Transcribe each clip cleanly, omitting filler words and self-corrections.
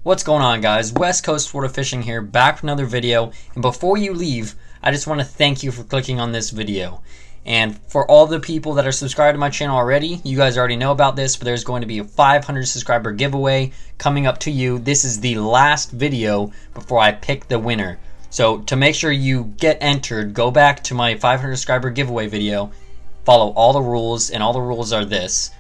What's going on, guys? West Coast Sport of Fishing here, back with another video. And before you leave, I just want to thank you for clicking on this video. And for all the people that are subscribed to my channel already, you guys already know about this, but there's going to be a 500 subscriber giveaway coming up to you. This is the last video before I pick the winner. So to make sure you get entered, go back to my 500 subscriber giveaway video, follow all the rules, and all the rules are this.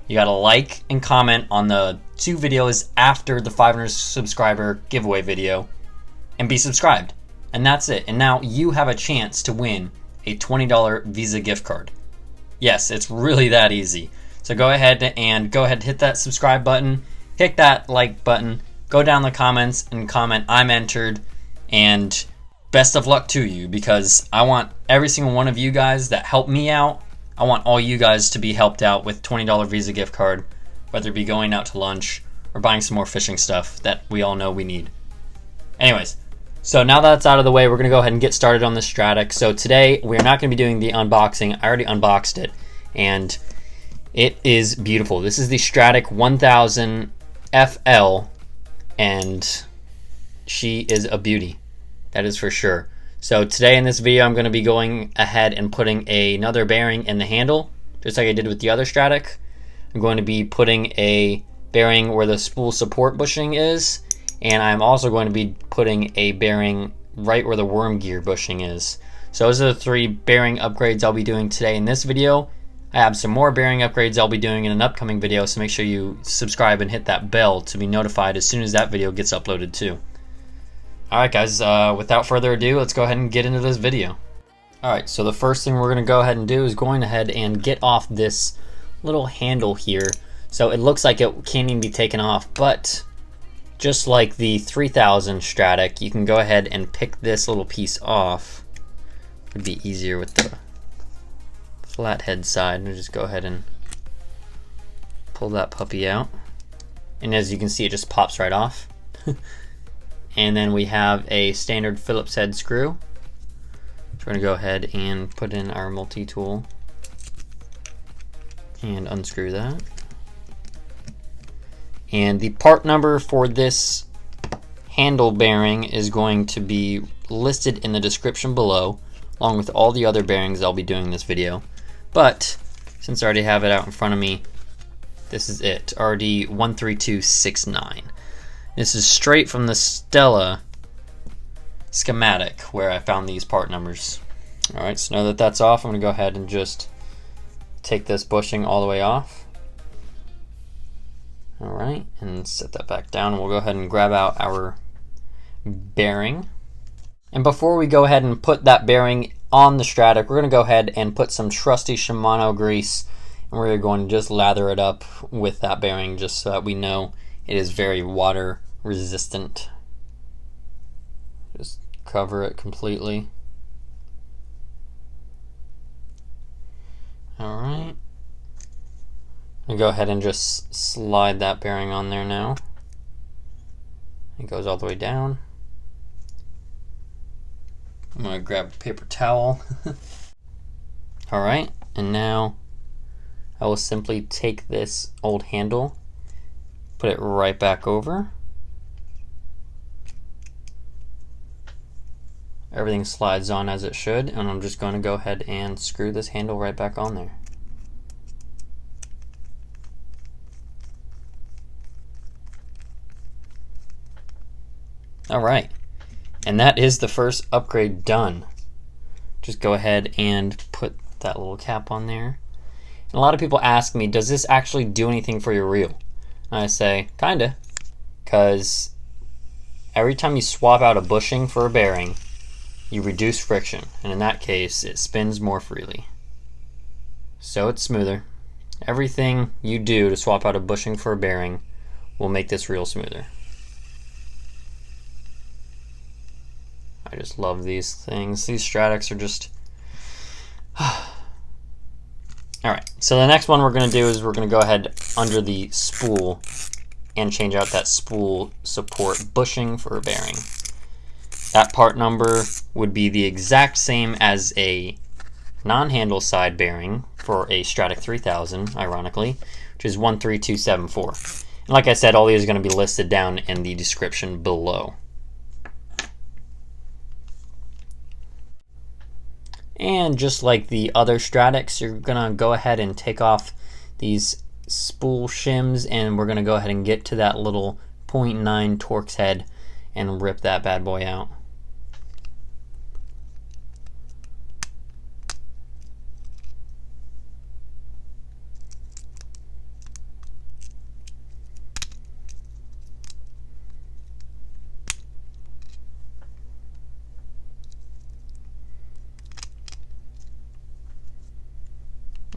You gotta like and comment on the 2 videos after the 500 subscriber giveaway video and be subscribed. And that's it. And now you have a chance to win a $20 Visa gift card. Yes, it's really that easy. So go ahead and hit that subscribe button, hit that like button, go down the comments and comment I'm entered, and best of luck to you, because I want every single one of you guys that help me out. I want all you guys to be helped out with $20 Visa gift card, whether it be going out to lunch or buying some more fishing stuff that we all know we need. Anyways, so now that's out of the way, we're going to go ahead and get started on the Stradic. So today, we're not going to be doing the unboxing. I already unboxed it, and it is beautiful. This is the Stradic 1000 FL, and she is a beauty. That is for sure. So today in this video, I'm going to be going ahead and putting another bearing in the handle, just like I did with the other Stradic. I'm going to be putting a bearing where the spool support bushing is, and I'm also going to be putting a bearing right where the worm gear bushing is. So those are the 3 bearing upgrades I'll be doing today in this video. I have some more bearing upgrades I'll be doing in an upcoming video, so make sure you subscribe and hit that bell to be notified as soon as that video gets uploaded too. Alright guys, without further ado, let's go ahead and get into this video. Alright, so the first thing we're going to go ahead and do is going ahead and get off this little handle here. So it looks like it can't even be taken off, but just like the 3000 Stradic, you can go ahead and pick this little piece off. It would be easier with the flathead side. We'll just go ahead and pull that puppy out. And as you can see, it just pops right off. And then we have a standard Phillips head screw. So we're going to go ahead and put in our multi-tool and unscrew that. And the part number for this handle bearing is going to be listed in the description below, along with all the other bearings I'll be doing in this video. But since I already have it out in front of me, this is it, RD13269. This is straight from the Stella schematic where I found these part numbers. Alright, so now that that's off, I'm going to go ahead and just take this bushing all the way off. Alright, and set that back down, and we'll go ahead and grab out our bearing. And before we go ahead and put that bearing on the Stradic, we're going to go ahead and put some trusty Shimano grease, and we're going to just lather it up with that bearing just so that we know it is very water resistant. Just cover it completely. Alright. I'm going to go ahead and just slide that bearing on there now. It goes all the way down. I'm going to grab a paper towel. Alright, and now I will simply take this old handle, put it right back over. Everything slides on as it should, and I'm just going to go ahead and screw this handle right back on there. Alright, and that is the first upgrade done. Just go ahead and put that little cap on there. And a lot of people ask me, does this actually do anything for your reel? And I say, kinda, because every time you swap out a bushing for a bearing, you reduce friction, and in that case, it spins more freely. So it's smoother. Everything you do to swap out a bushing for a bearing will make this reel smoother. I just love these things. These Stradics are just... Alright, so the next one we're going to do is we're going to go ahead under the spool and change out that spool support bushing for a bearing. That part number would be the exact same as a non-handle side bearing for a Stradic 3000, ironically, which is 13274. And like I said, all these are going to be listed down in the description below. And just like the other Stradics, you're going to go ahead and take off these spool shims, and we're going to go ahead and get to that little 0.9 Torx head and rip that bad boy out.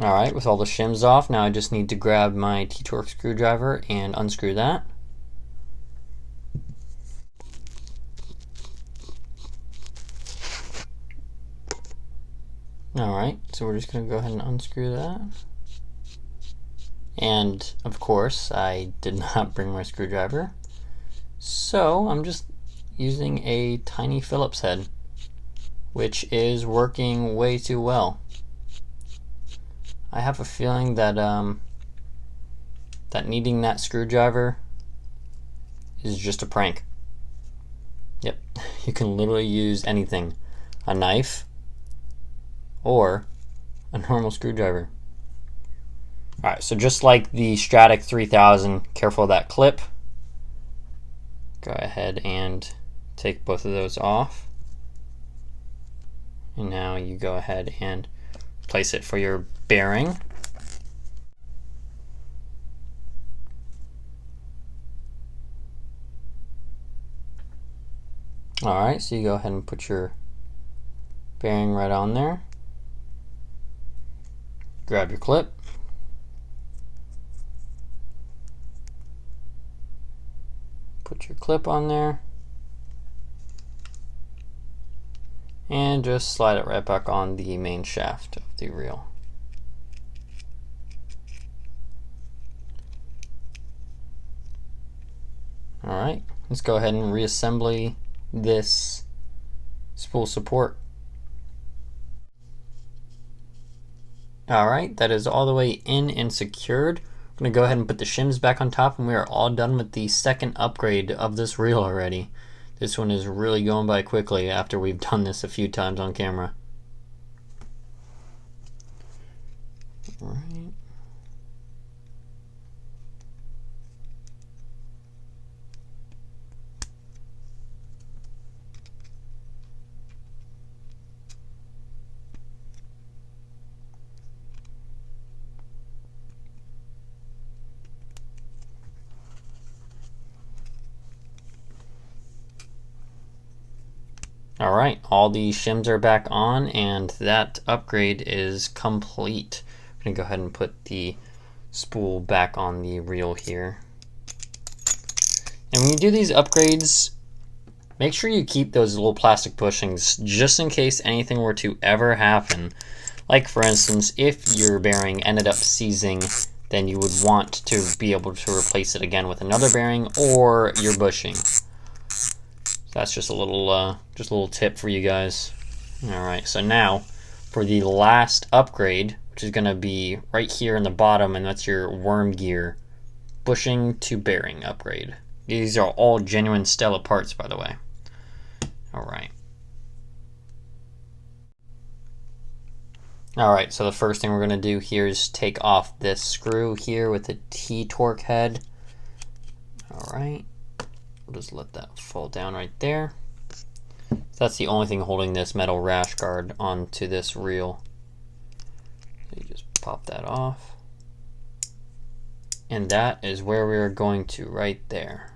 Alright, with all the shims off, now I just need to grab my T-Torx screwdriver and unscrew that. Alright, so we're just going to go ahead and unscrew that. And, of course, I did not bring my screwdriver. So, I'm just using a tiny Phillips head, which is working way too well. I have a feeling that that needing that screwdriver is just a prank. Yep, you can literally use anything. A knife or a normal screwdriver. Alright, so just like the Stradic 3000, careful of that clip. Go ahead and take both of those off. And now you go ahead and place it for your bearing. Alright, so you go ahead and put your bearing right on there. Grab your clip. Put your clip on there. And just slide it right back on the main shaft of the reel. Alright, let's go ahead and reassemble this spool support. Alright, that is all the way in and secured. I'm going to go ahead and put the shims back on top, and we are all done with the second upgrade of this reel already. This one is really going by quickly after we've done this a few times on camera. Alright. Alright, all the shims are back on, and that upgrade is complete. I'm going to go ahead and put the spool back on the reel here. And when you do these upgrades, make sure you keep those little plastic bushings just in case anything were to ever happen. Like for instance, if your bearing ended up seizing, then you would want to be able to replace it again with another bearing or your bushing. That's just a little tip for you guys. Alright, so now for the last upgrade, which is going to be right here in the bottom, and that's your worm gear bushing to bearing upgrade. These are all genuine Stella parts, by the way. Alright. Alright, so the first thing we're going to do here is take off this screw here with the T-Torque head. Alright. We'll just let that fall down right there. That's the only thing holding this metal rash guard onto this reel. So you just pop that off. And that is where we are going to, right there.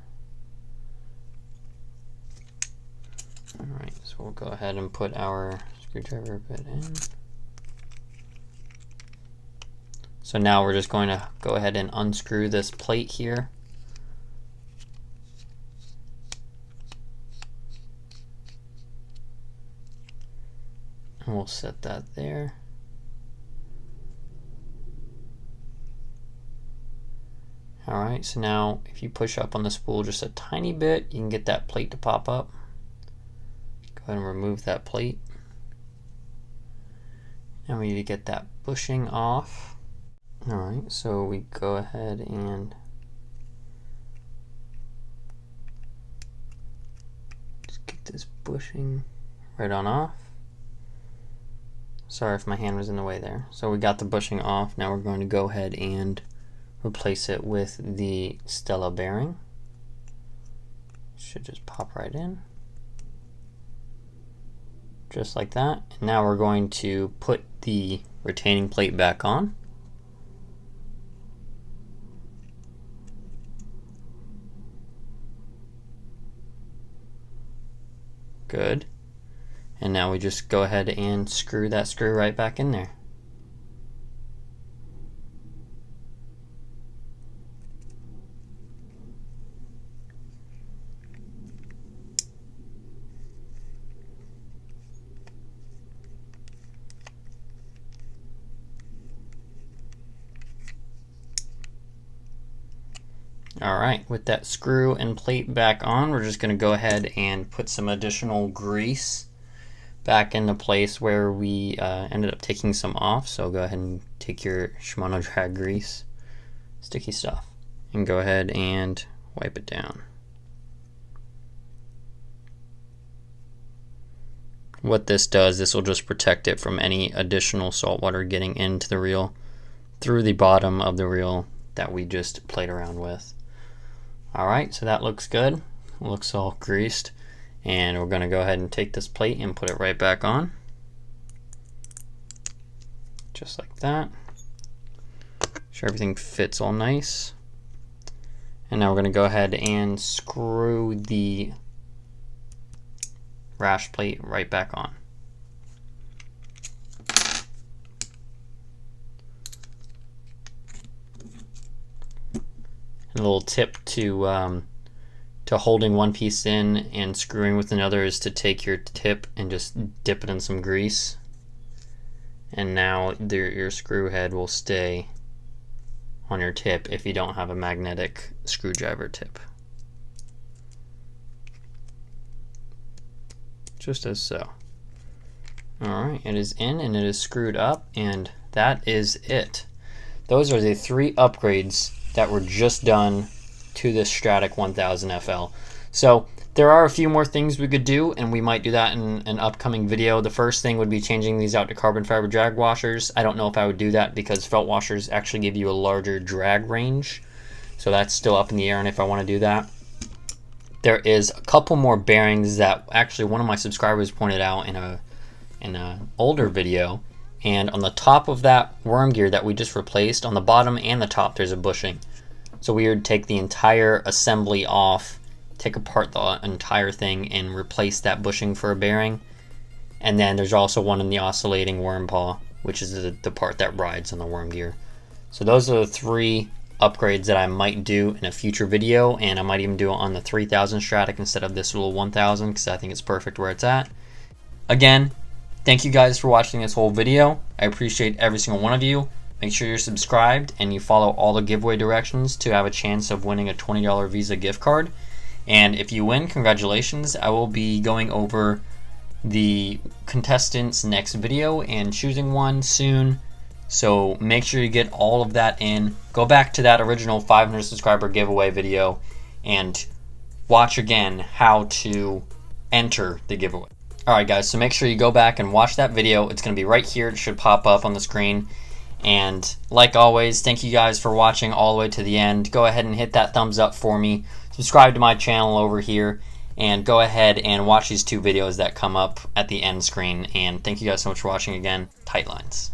Alright, so we'll go ahead and put our screwdriver bit in. So now we're just going to go ahead and unscrew this plate here. And we'll set that there. Alright, so now if you push up on the spool just a tiny bit, you can get that plate to pop up. Go ahead and remove that plate. And we need to get that bushing off. Alright, so we go ahead and take this bushing right on off. Sorry if my hand was in the way there. So we got the bushing off. Now we're going to go ahead and replace it with the Stella bearing. Should just pop right in. Just like that. And now we're going to put the retaining plate back on. Good. And now we just go ahead and screw that screw right back in there. Alright, with that screw and plate back on, we're just going to go ahead and put some additional grease back into place where we ended up taking some off. So go ahead and take your Shimano drag grease, sticky stuff, and go ahead and wipe it down. What this does, this will just protect it from any additional salt water getting into the reel through the bottom of the reel that we just played around with. Alright, so that looks good. Looks all greased. And we're going to go ahead and take this plate and put it right back on. Just like that. Make sure everything fits all nice. And now we're going to go ahead and screw the rash plate right back on. A little tip to holding one piece in and screwing with another is to take your tip and just dip it in some grease, and now your screw head will stay on your tip if you don't have a magnetic screwdriver tip. Just as so. Alright, it is in and it is screwed up, and that is it. Those are the 3 upgrades that were just done to this Stradic 1000 FL. So there are a few more things we could do, and we might do that in an upcoming video. The first thing would be changing these out to carbon fiber drag washers. I don't know if I would do that because felt washers actually give you a larger drag range, so that's still up in the air and if I want to do that. There is a couple more bearings that actually one of my subscribers pointed out in a older video, and on the top of that worm gear that we just replaced, on the bottom and the top, there's a bushing. So we would take the entire assembly off, take apart the entire thing, and replace that bushing for a bearing. And then there's also one in the oscillating worm paw, which is the part that rides on the worm gear. So those are the 3 upgrades that I might do in a future video, and I might even do it on the 3000 Stradic instead of this little 1000 because I think it's perfect where it's at. Again, thank you guys for watching this whole video. I appreciate every single one of you. Make sure you're subscribed and you follow all the giveaway directions to have a chance of winning a $20 Visa gift card. And if you win, congratulations. I will be going over the contestants next video and choosing one soon. So make sure you get all of that in. Go back to that original 500 subscriber giveaway video and watch again how to enter the giveaway. Alright guys, so make sure you go back and watch that video. It's going to be right here. It should pop up on the screen. And like always, thank you guys for watching all the way to the end. Go ahead and hit that thumbs up for me. Subscribe to my channel over here. And go ahead and watch these 2 videos that come up at the end screen. And thank you guys so much for watching again. Tight lines.